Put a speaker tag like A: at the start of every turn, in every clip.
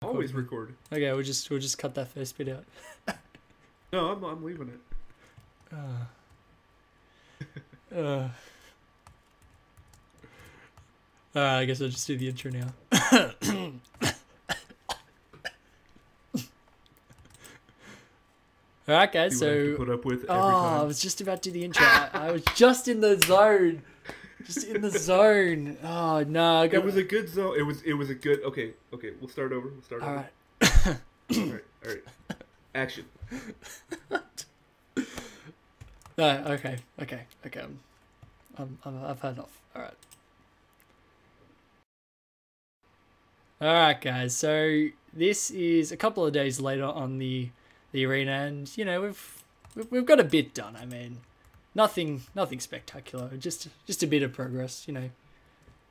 A: always record.
B: Okay, we'll just cut that first bit out.
A: No, I'm leaving it.
B: I guess I'll just do the intro now. Alright guys, so
A: put up with every
B: I
A: time.
B: was just about to do the intro. I was just in the zone. Just in the zone. Oh no,
A: It was a good zone. It was a good. Okay, we'll start over.
B: All right.
A: All right. Action.
B: No, okay. I've had enough. All right, guys. So this is a couple of days later on the arena, and you know we've got a bit done. I mean, nothing spectacular. Just a bit of progress. You know,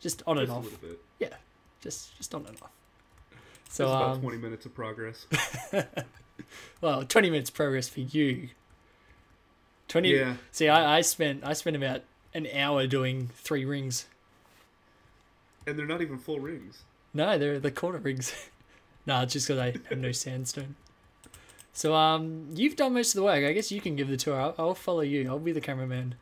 B: just on and
A: Just
B: off.
A: a little bit.
B: Yeah, just on and off.
A: So
B: So
A: about 20 minutes of progress.
B: well, 20 minutes progress for you. 20.
A: Yeah.
B: See, I spent about an hour doing 3 rings.
A: And they're not even full rings.
B: No, they're the quarter rings. No, it's just because I have no sandstone. So you've done most of the work. I guess you can give the tour. I'll follow you. I'll be the cameraman.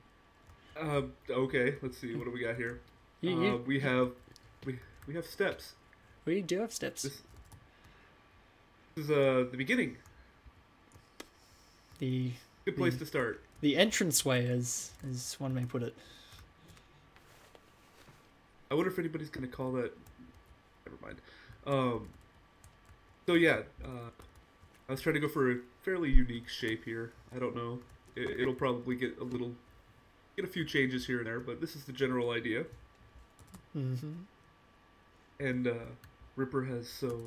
A: Okay. Let's see. What do we got here? We have steps.
B: We do have steps.
A: This is the beginning. Good place to start.
B: The entranceway, as one may put it.
A: I wonder if anybody's gonna call that. Never mind. So yeah, I was trying to go for a fairly unique shape here. I don't know. It'll probably get a few changes here and there, but this is the general idea.
B: Mm-hmm.
A: And Ripper has so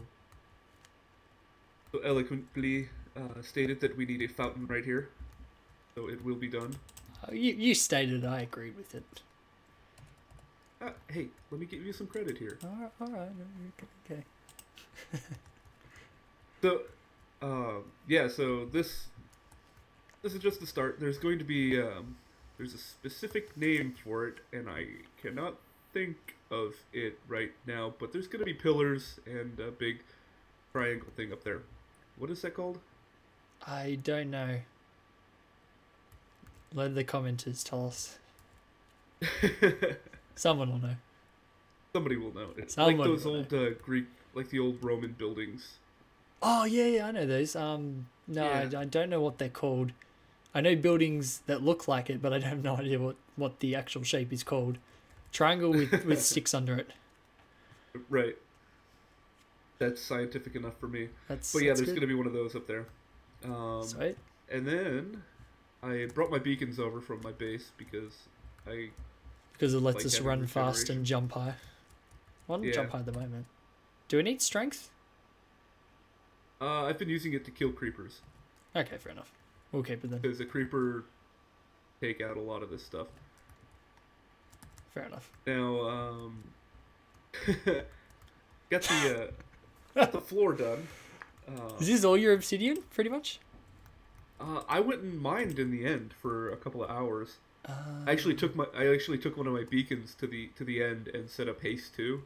A: eloquently stated that we need a fountain right here, so it will be done.
B: You stated I agreed with it.
A: Hey, let me give you some credit here.
B: All right. Okay.
A: So, yeah. So this is just the start. There's going to be there's a specific name for it, and I cannot think of it right now. But there's going to be pillars and a big triangle thing up there. What is that called?
B: I don't know. Let the commenters tell us. Someone will know.
A: Somebody will know. It's
B: Someone
A: like those
B: will
A: old Greek, like the old Roman buildings.
B: Oh yeah, I know those. No,
A: Yeah.
B: I don't know what they're called. I know buildings that look like it, but I have no idea what the actual shape is called. Triangle with sticks under it.
A: Right. That's scientific enough for me.
B: That's
A: There's
B: good.
A: going to be one of those up there.
B: Sweet.
A: And then I brought my beacons over from my base because
B: Because it lets
A: like
B: us
A: having
B: run fast
A: regeneration.
B: and jump high. Well, I don't
A: Yeah.
B: jump high at the moment. Do we need strength?
A: I've been using it to kill creepers
B: Okay, fair enough. We'll keep it then.
A: because the creeper take out a lot of this stuff.
B: Fair enough.
A: Now, got the floor done.
B: Is this all your obsidian, pretty much?
A: I went and mined in the end for a couple of hours. I
B: I
A: actually took one of my beacons to the end and set up haste 2.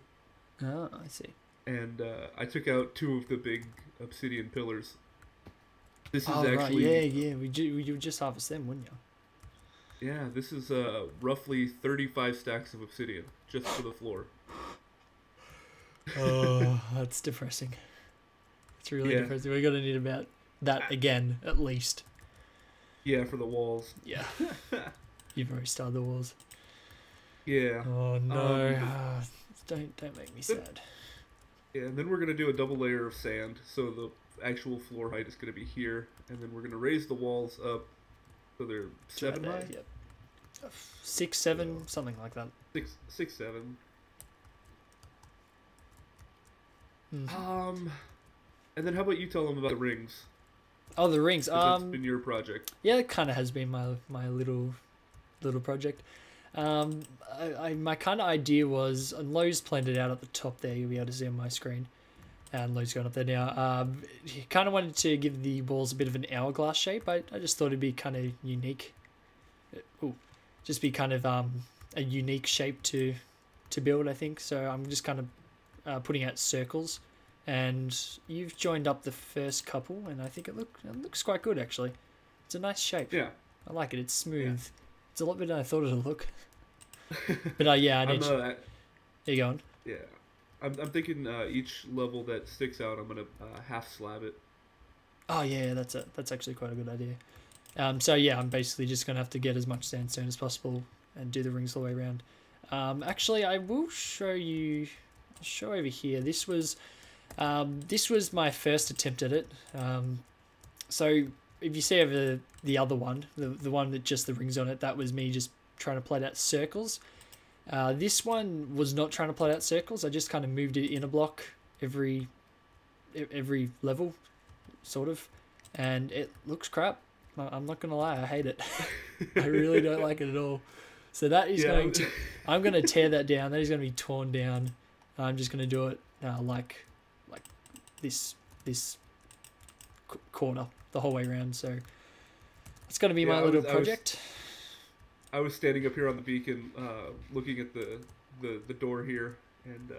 B: Oh, I see.
A: And I took out 2 of the big obsidian pillars. This is
B: Oh, right.
A: actually
B: Yeah. We would just harvest them, wouldn't you?
A: yeah. This is roughly 35 stacks of obsidian just for the floor.
B: Oh, that's depressing. It's really
A: Yeah.
B: depressing. We're gonna need about that again, at least.
A: Yeah, for the walls.
B: Yeah. You've already started the walls.
A: Yeah.
B: Oh no! Don't make me sad.
A: Yeah, and then we're gonna do a double layer of sand, so the actual floor height is gonna be here, and then we're gonna raise the walls up so they're 7
B: Right
A: high,
B: there, yep. 6, 7, something like that.
A: 6, 7.
B: Mhm.
A: And then how about you tell them about the rings?
B: Oh, the rings.
A: 'Cause it's been your project.
B: Yeah, it kind of has been my little project. My kind of idea was, and Lowe's planned it out at the top there. You'll be able to see on my screen, and Lowe's going up there now. He kind of wanted to give the walls a bit of an hourglass shape. I just thought it'd be kind of unique. Just be kind of a unique shape to build. I think so. I'm just kind of putting out circles and you've joined up the first couple, and I think it looks quite good actually. It's a nice shape.
A: Yeah.
B: I like it. It's smooth. Yeah. It's a lot better than I thought it'd look. But yeah, I need. There you go.
A: Yeah, I'm thinking each level that sticks out, I'm gonna half slab it.
B: Oh yeah, that's actually quite a good idea. So yeah, I'm basically just gonna have to get as much sandstone as possible and do the rings all the way around. Actually, I will show you. I'll show over here. This was my first attempt at it. So if you see over the other one, the one that just the rings on it, that was me just trying to plot out circles. This one was not trying to plot out circles. I just kind of moved it in a block every level, sort of, and it looks crap. I'm not gonna lie, I hate it. I really don't like it at all. So that is I'm going to tear that down. That is going to be torn down. I'm just going to do it like this corner the whole way around. So it's going to be my little project.
A: I was standing up here on the beacon, looking at the door here, and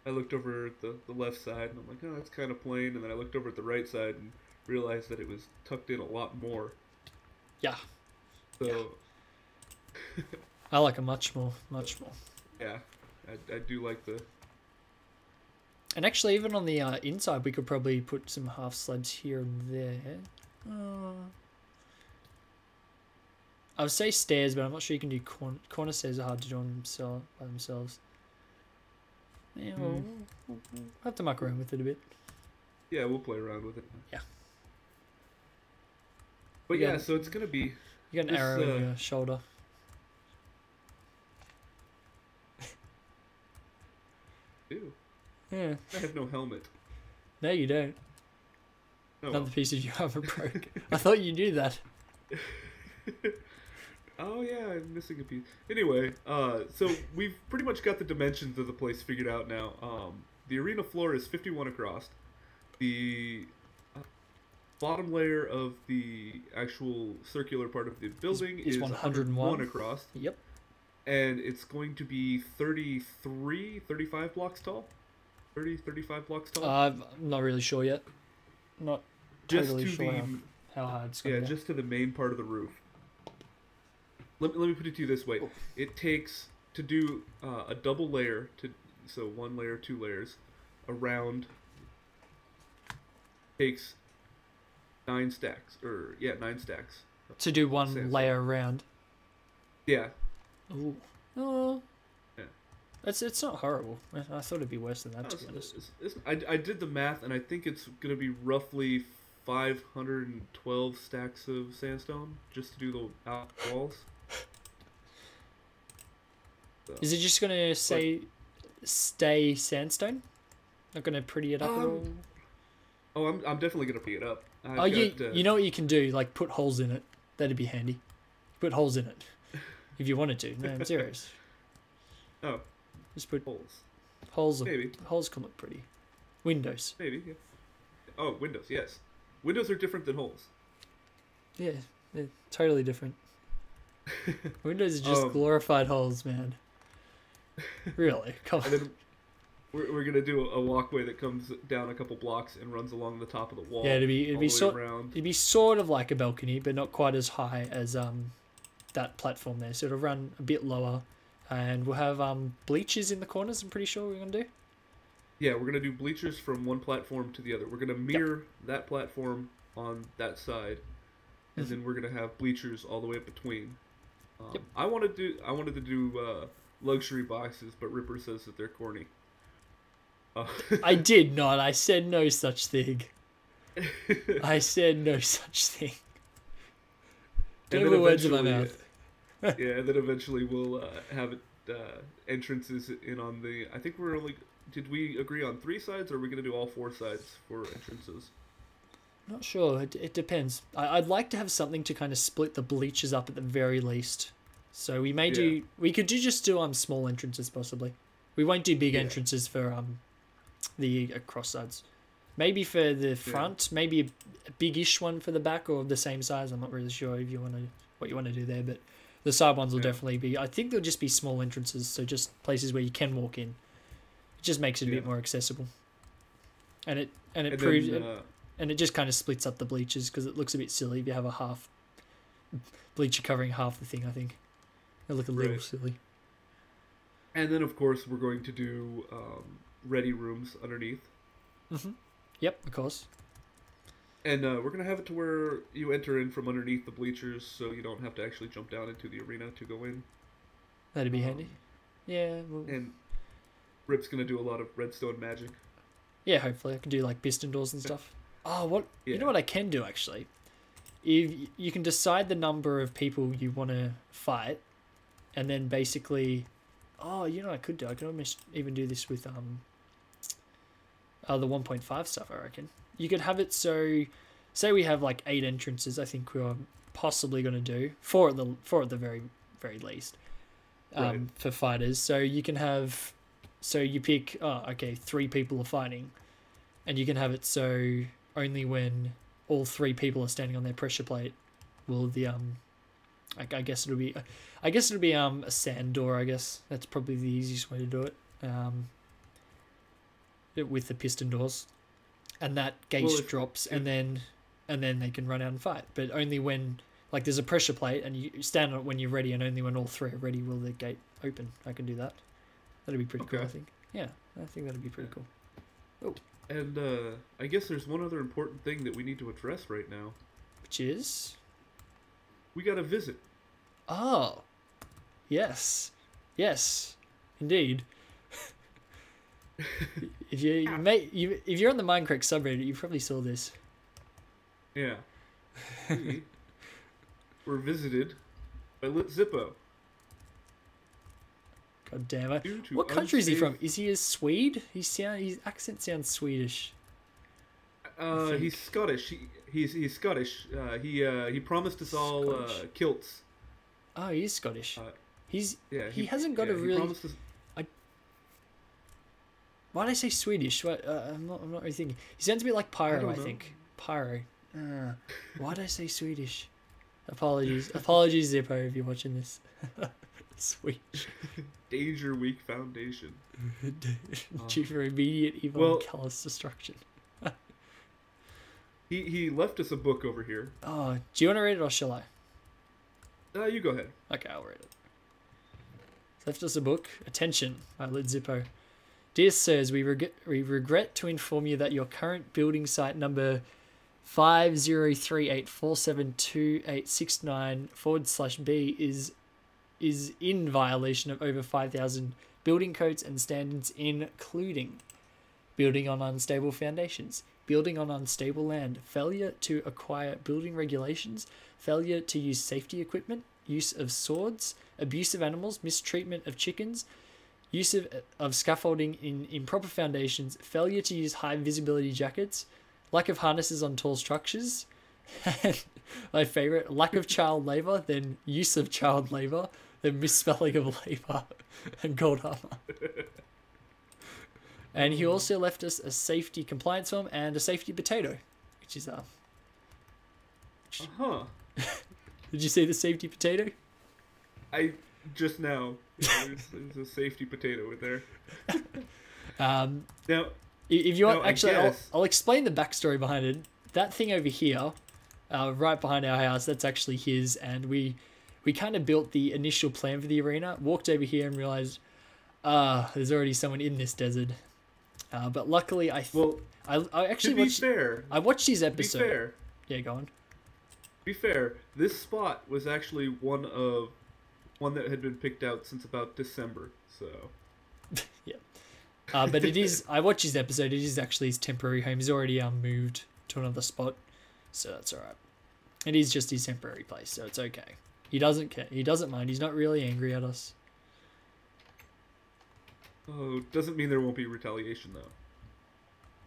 A: I looked over at the left side, and I'm like, oh, that's kind of plain. And then I looked over at the right side and realized that it was tucked in a lot more.
B: Yeah.
A: So.
B: Yeah. I like it much more.
A: Yeah, I do like the...
B: And actually, even on the inside, we could probably put some half slabs here and there. I would say stairs, but I'm not sure you can do corner stairs. Are hard to do by themselves. Yeah, we'll have to muck around with it a bit.
A: Yeah, we'll play around with it.
B: Yeah.
A: But yeah, so it's gonna be...
B: You got an arrow in your shoulder.
A: Ew.
B: Yeah.
A: I have no helmet.
B: No, you don't.
A: Oh,
B: another piece of your armor broke. I thought you knew that.
A: Oh yeah, I'm missing a piece. Anyway, so we've pretty much got the dimensions of the place figured out now. The arena floor is 51 across. The bottom layer of the actual circular part of the building is 101 across.
B: Yep.
A: And it's going to be 35 blocks tall. 35 blocks tall.
B: I'm not really sure yet. Not totally sure how hard it's going to be.
A: Yeah, just to the main part of the roof. Let me put it to you this way. Oh. It takes, to do a double layer, so 1 layer, 2 layers, around, takes 9 stacks. 9 stacks.
B: To do 1 layer around?
A: Yeah.
B: Ooh. Oh. Yeah. It's not horrible. I thought it'd be worse than that, to be honest.
A: I did the math, and I think it's going to be roughly 512 stacks of sandstone just to do the out walls. So.
B: Is it just going to stay sandstone? Not going to pretty it up at all?
A: Oh, I'm definitely going to pretty it up.
B: You know what you can do? Like, put holes in it. That'd be handy. Put holes in it. If you wanted to. No, I'm serious.
A: Oh.
B: Just put
A: holes. Maybe.
B: Holes can look pretty. Windows.
A: Maybe, yeah. Oh, windows, yes. Windows are different than holes.
B: Yeah, they're totally different. Windows are just glorified holes, man. Really? Come on.
A: And then we're going to do a walkway that comes down a couple blocks and runs along the top of the wall.
B: Yeah, it'd be sort of like a balcony, but not quite as high as that platform there. So it'll run a bit lower, and we'll have bleachers in the corners. I'm pretty sure we're gonna do.
A: Yeah, we're gonna do bleachers from one platform to the other. We're gonna mirror that platform on that side, and then we're gonna have bleachers all the way up between. I wanted to do luxury boxes, but Ripper says that they're corny.
B: I did not. I said no such thing. I said no such thing. Don't put words in my mouth.
A: Yeah, and then eventually we'll have it, entrances in on the... I think we're only... Did we agree on 3 sides, or are we going to do all 4 sides for entrances?
B: Not sure. It depends. I'd like to have something to kind of split the bleachers up at the very least. So we may do... We could just do small entrances, possibly. We won't do big entrances for the cross sides. Maybe for the front, maybe a big-ish one for the back, or the same size. I'm not really sure if you what you want to do there, but the side ones will definitely be... I think they'll just be small entrances, so just places where you can walk in. It just makes it a bit more accessible. And it
A: And
B: proves
A: then
B: it, and it just kind of splits up the bleachers because it looks a bit silly if you have a half bleacher covering half the thing. I think it look a little
A: right.
B: silly.
A: And then of course we're going to do ready rooms underneath.
B: Hmm. Yep, of course.
A: And we're gonna have it to where you enter in from underneath the bleachers, so you don't have to actually jump down into the arena to go in.
B: That'd be handy.
A: Um,
B: Yeah, well,
A: and Rip's gonna do a lot of redstone magic.
B: yeah. Hopefully, I can do like piston doors and stuff. Oh, what you
A: Yeah.
B: know what I can do actually? If you can decide the number of people you want to fight, and then basically, oh, you know what I could do. I could almost even do this with the 1.5 stuff. I reckon you could have it so, say we have like 8 entrances. I think we're possibly going to do four at the very very least.
A: Right.
B: For fighters. So you can have, so you pick, oh, okay, 3 people are fighting, and you can have it so only when all 3 people are standing on their pressure plate will the I guess it'll be, a sand door. I guess that's probably the easiest way to do it. With the piston doors, and that gauge drops, and then they can run out and fight. But only when, like, there's a pressure plate and you stand on it when you're ready, and only when all 3 are ready will the gate open. I can do that. That'd be pretty cool, I think. Yeah, I think that'd be pretty cool. Oh,
A: And I guess there's one other important thing that we need to address right now.
B: which is,
A: We got a visit.
B: oh, yes, indeed. If if you're on the Minecraft subreddit, you probably saw this.
A: Yeah. We were visited by Lit Zippo.
B: God damn it!
A: Due to
B: What country is he
A: unsafe-
B: from? Is he a Swede? His accent sounds Swedish. think.
A: He's Scottish. He's Scottish. He promised us all
B: Scottish.
A: kilts.
B: Oh, he is Scottish. He
A: He
B: hasn't got
A: yeah,
B: a
A: he
B: really.
A: promised us-
B: Why did I say Swedish? What? I'm not really thinking. He sounds a bit like Pyro.
A: don't
B: I
A: know.
B: think Pyro. Why did I say Swedish? Apologies, Zippo, if you're watching this. Swedish.
A: Danger Weak Foundation.
B: Due for immediate evil
A: well-
B: and callous destruction.
A: He left us a book over here.
B: Oh, do you want to read it or shall I?
A: You go ahead.
B: Okay, I'll read it. He's left us a book. Attention, my Lid Zippo. Dear sirs, we regret to inform you that your current building site number 5038472869/B is in violation of over 5,000 building codes and standards, including building on unstable foundations, building on unstable land, failure to acquire building regulations, failure to use safety equipment, use of swords, abuse of animals, mistreatment of chickens, use of scaffolding in improper foundations, failure to use high visibility jackets, lack of harnesses on tall structures, and my favorite, lack of child labor, then use of child labor, then misspelling of labor, and gold armor. And he also left us a safety compliance form and a safety potato, which is Did you see the safety potato?
A: I just now. Yeah, there's a safety potato in there. Now,
B: If you want,
A: I
B: actually,
A: guess-
B: I'll explain the backstory behind it. That thing over here, right behind our house, that's actually his, and we kind of built the initial plan for the arena. Walked over here and realized, there's already someone in this desert. But luckily, I actually
A: to be
B: watched.
A: fair,
B: I watched his
A: to be
B: episode.
A: fair,
B: Yeah, go on.
A: be fair, this spot was actually one that had been picked out since about December. So
B: Yeah. But it is. I watched his episode. It is actually his temporary home. He's already moved to another spot, so that's all right. It is just his temporary place, so it's okay. He doesn't care. He doesn't mind. He's not really angry at us.
A: doesn't mean there won't be retaliation though.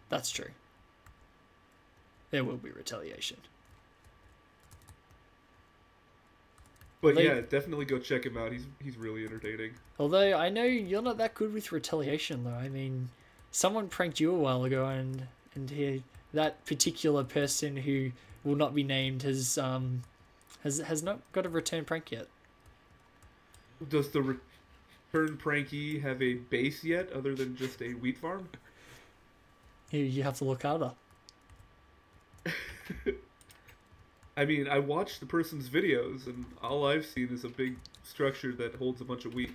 B: That's true. There will be retaliation.
A: But
B: They-
A: yeah, definitely go check him out. He's really entertaining.
B: Although I know you're not that good with retaliation, though. I mean, someone pranked you a while ago, and that particular person who will not be named has not got a return prank yet.
A: Does the return pranky have a base yet, other than just a wheat farm?
B: You have to look harder.
A: I mean, I watched the person's videos, and all I've seen is a big structure that holds a bunch of wheat.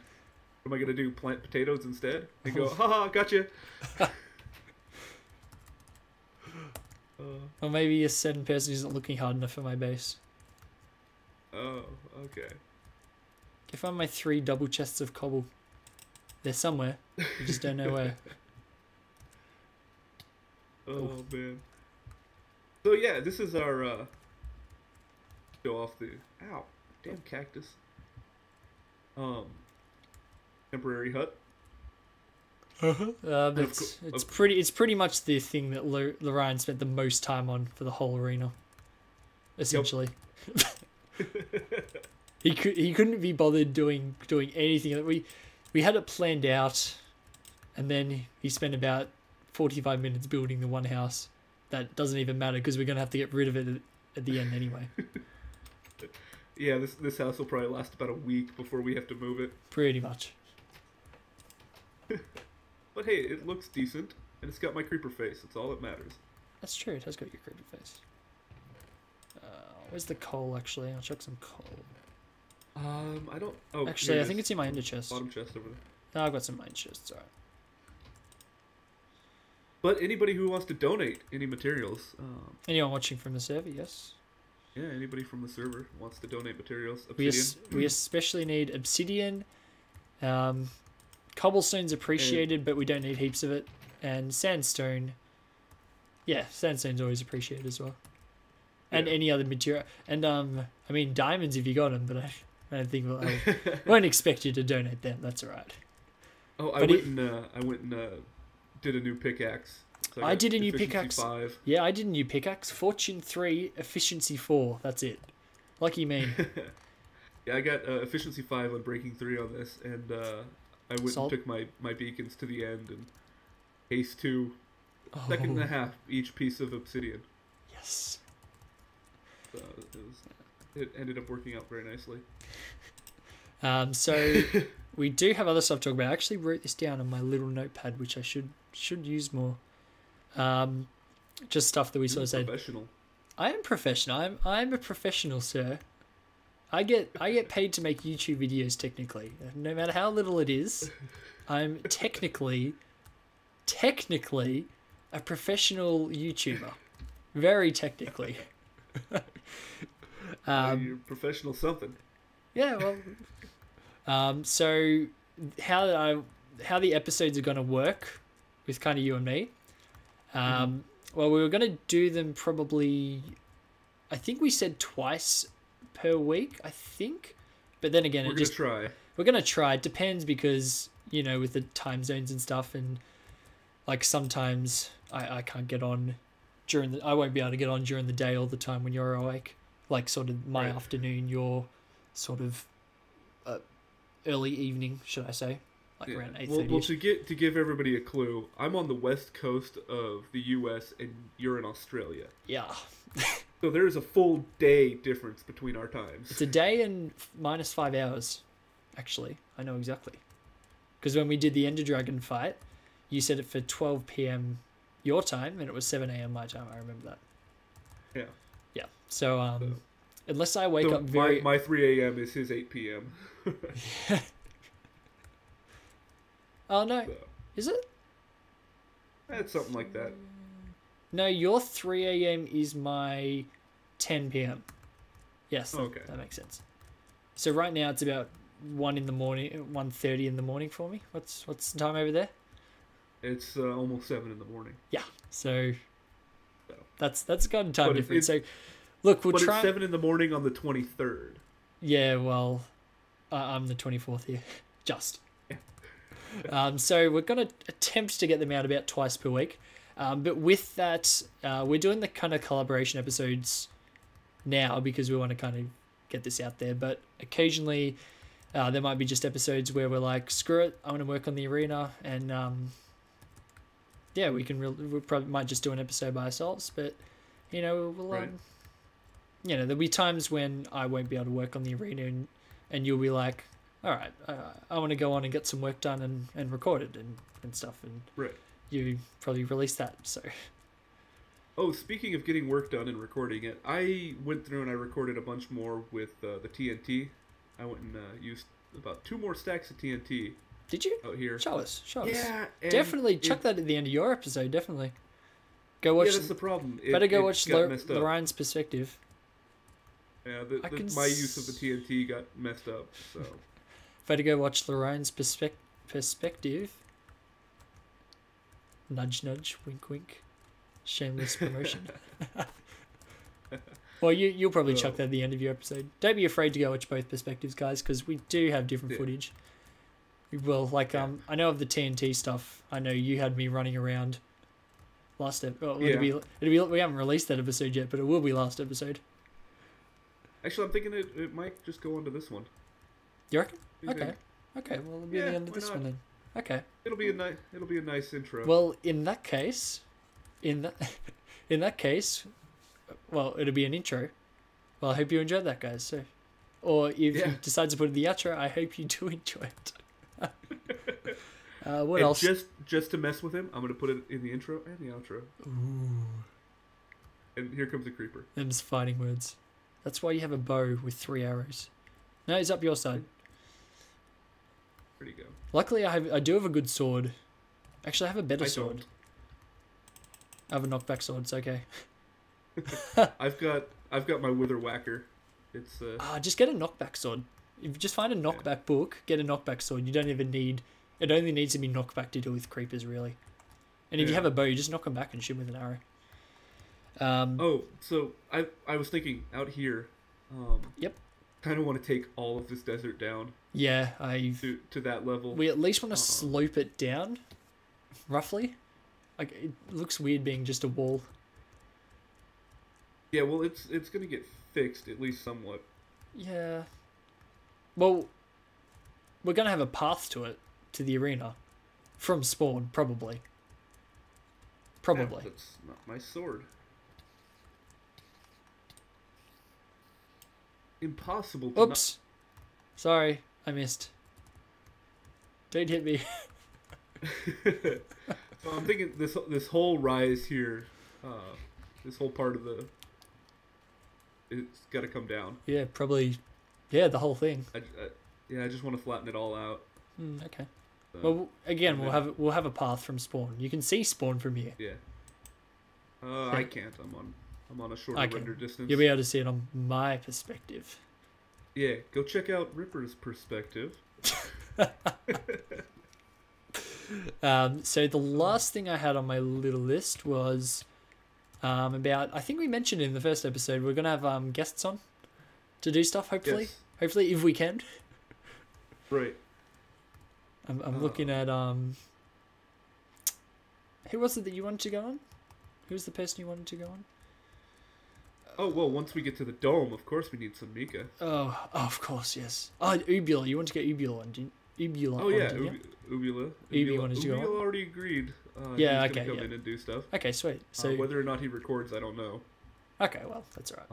A: What am I gonna do? Plant potatoes instead? And go, haha, gotcha.
B: Or maybe a certain person isn't looking hard enough for my base.
A: Oh, okay.
B: Can find my 3 double chests of cobble. They're somewhere. You just don't know where.
A: Oh, man. So, yeah, this is our, show off the, ow, damn cactus. Temporary hut.
B: It's pretty much the thing that Loryen spent the most time on for the whole arena. Essentially. Yep. He couldn't be bothered doing anything. We had it planned out, and then he spent about 45 minutes building the one house. That doesn't even matter because we're gonna have to get rid of it at the end anyway.
A: Yeah, this house will probably last about a week before we have to move it.
B: Pretty much.
A: But hey, it looks decent, and it's got my creeper face. That's all that matters.
B: That's true. It has got your creeper face. Where's the coal? Actually, I'll chuck some coal.
A: I don't. Oh,
B: actually, I think it's in my ender chest.
A: Bottom chest over there.
B: No, I've got some mine chests. Alright.
A: But anybody who wants to donate any materials,
B: anyone watching from the server, yes.
A: Yeah, anybody from the server wants to donate materials. Obsidian.
B: We especially need obsidian. Cobblestone's appreciated, but we don't need heaps of it. And sandstone. Yeah, sandstone's always appreciated as well. And any other material. And I mean diamonds if you got them, but I don't think I won't expect you to donate them. That's alright.
A: Oh, I went and did a new pickaxe. So
B: I did a new pickaxe.
A: 5.
B: Yeah, I did a new pickaxe. Fortune 3, efficiency 4. That's it. Lucky me.
A: Yeah, I got efficiency 5 on breaking 3 on this, and I went and took my beacons to the end and haste 2, second and a half each piece of obsidian.
B: Yes.
A: So it ended up working out very nicely.
B: So we do have other stuff to talk about. I actually wrote this down on my little notepad, which I should use more. Just stuff that we sort of said.
A: Professional.
B: I am professional. I'm a professional, sir. I get paid to make YouTube videos. Technically, no matter how little it is, I'm technically a professional YouTuber. Very technically.
A: You're professional something.
B: Yeah, well. So how the episodes are going to work with kind of you and me. Well, we were going to do them probably, I think we said twice per week, I think. But then again, we're going to try. It depends because, you know, with the time zones and stuff, and like sometimes I can't get on I won't be able to get on during the day all the time when you're awake. Like sort of my afternoon, your sort of early evening, should I say? Like around 8:30.
A: Well, to give everybody a clue, I'm on the west coast of the U.S. and you're in Australia.
B: Yeah.
A: So there's a full day difference between our times.
B: It's a day and minus 5 hours, actually. I know exactly. Because when we did the Ender Dragon fight, you set it for 12 p.m. your time, and it was 7 a.m. my time. I remember that.
A: Yeah.
B: Yeah. So, unless I wake up very...
A: My 3 a.m. is his 8 p.m.
B: Oh, no.
A: So,
B: is it?
A: It's something like that.
B: No, your 3 a.m. is my 10 p.m. Yes,
A: okay.
B: That makes sense. So right now it's about 1 in the morning, 1:30 in the morning for me. What's the time over there?
A: It's almost 7 in the morning.
B: Yeah, so that's got a time difference. So look, we'll try.
A: It's 7 in the morning on the 23rd.
B: Yeah, well, I'm the 24th here, just. So we're going to attempt to get them out about twice per week. But with that, we're doing the kind of collaboration episodes now because we want to kind of get this out there. But occasionally there might be just episodes where we're like, screw it, I want to work on the arena. And yeah, we probably might just do an episode by ourselves. But, you know, we'll, you know, there'll be times when I won't be able to work on the arena and you'll be like, all right, I want to go on and get some work done and record it and stuff. And you probably released that. So
A: Oh, speaking of getting work done and recording it, I went through and I recorded a bunch more with the TNT. I went and used about 2 more stacks of TNT
B: did you?
A: out here.
B: Show us.
A: Yeah, and
B: Definitely chuck that at the end of your episode. Definitely go watch.
A: Yeah, that's the problem.
B: Better go watch
A: got messed up.
B: Loryen's perspective.
A: Yeah, my use of the TNT got messed up. So
B: better go watch Loryen's perspective. Nudge, nudge, wink, wink. Shameless promotion. Well, you'll probably chuck that at the end of your episode. Don't be afraid to go watch both perspectives, guys, because we do have different footage. We will, like, I know of the TNT stuff. I know you had me running around last episode. Well, we haven't released that episode yet, but it will be last episode.
A: Actually, I'm thinking it might just go onto this one.
B: You reckon? Okay. Okay, well, it'll be the end of this one then. Okay.
A: It'll be a nice intro.
B: Well, in that case, well, it'll be an intro. Well, I hope you enjoyed that, guys. So, or if you decide to put in the outro, I hope you do enjoy it. What else?
A: Just to mess with him, I'm gonna put it in the intro and the outro.
B: Ooh.
A: And here comes the creeper.
B: Them's fighting words. That's why you have a bow with 3 arrows. No, it's up your side.
A: Where'd he go?
B: Luckily, I do have a good sword. Actually, I have a better sword.
A: Don't.
B: I have a knockback sword. It's okay.
A: I've got my wither whacker. It's
B: just get a knockback sword. If you just find a knockback book, get a knockback sword. You don't even need. It only needs to be knockback to deal with creepers, really. And if you have a bow, you just knock them back and shoot them with an arrow.
A: So I was thinking out here.
B: Yep.
A: Kind of want to take all of this desert down.
B: Yeah,
A: to that level.
B: We at least want to slope it down, roughly. Like it looks weird being just a wall.
A: Yeah, well, it's gonna get fixed at least somewhat.
B: Yeah. Well, we're gonna have a path to it, to the arena, from spawn probably. Probably.
A: That's not my sword. Impossible to
B: Oops. Sorry, I missed. Don't hit me.
A: So I'm thinking this whole rise here, this whole part of it's got to come down.
B: Yeah, probably. Yeah, the whole thing.
A: I just want to flatten it all out.
B: Okay. So, well, again, we'll have a path from spawn. You can see spawn from here.
A: Yeah. I can't. I'm on a shorter render distance.
B: You'll be able to see it on my perspective.
A: Yeah, go check out Ripper's perspective.
B: So the last thing I had on my little list was about, I think we mentioned in the first episode, we're going to have guests on to do stuff, hopefully.
A: Yes.
B: Hopefully, if we can.
A: Right.
B: I'm looking at... Who was it that you wanted to go on? Who was the person you wanted to go on?
A: Oh, well, once we get to the dome, of course we need some Mika.
B: Oh, of course, yes. Oh, Ubula. You want to get Ubula on, Ubula.
A: Oh, yeah,
B: Ubula
A: Ubula
B: wanted to go on.
A: Ubula already agreed.
B: Yeah,
A: he's
B: okay.
A: Gonna come in and do stuff.
B: Okay, sweet. So
A: whether or not he records, I don't know.
B: Okay, well, that's all right.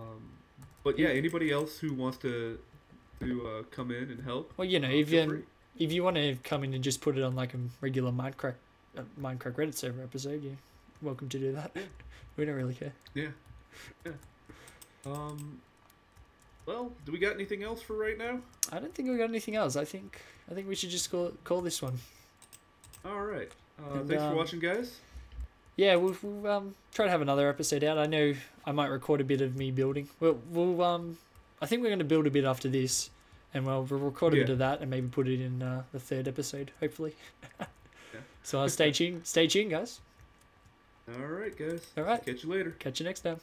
A: But yeah, anybody else who wants to come in and help?
B: Well, you know, if you want to come in and just put it on like a regular Minecraft Reddit server episode, you're welcome to do that.
A: Yeah.
B: We don't really care.
A: Yeah. Well, do we got anything else for right now?
B: I don't think we got anything else. I think we should just call this one.
A: All right. Thanks for watching, guys.
B: Yeah, we'll try to have another episode out. I know I might record a bit of me building. We'll I think we're going to build a bit after this, and we'll record a bit of that and maybe put it in the 3rd episode, hopefully. So stay tuned, guys.
A: All right, guys.
B: All right.
A: Catch you later.
B: Catch you next time.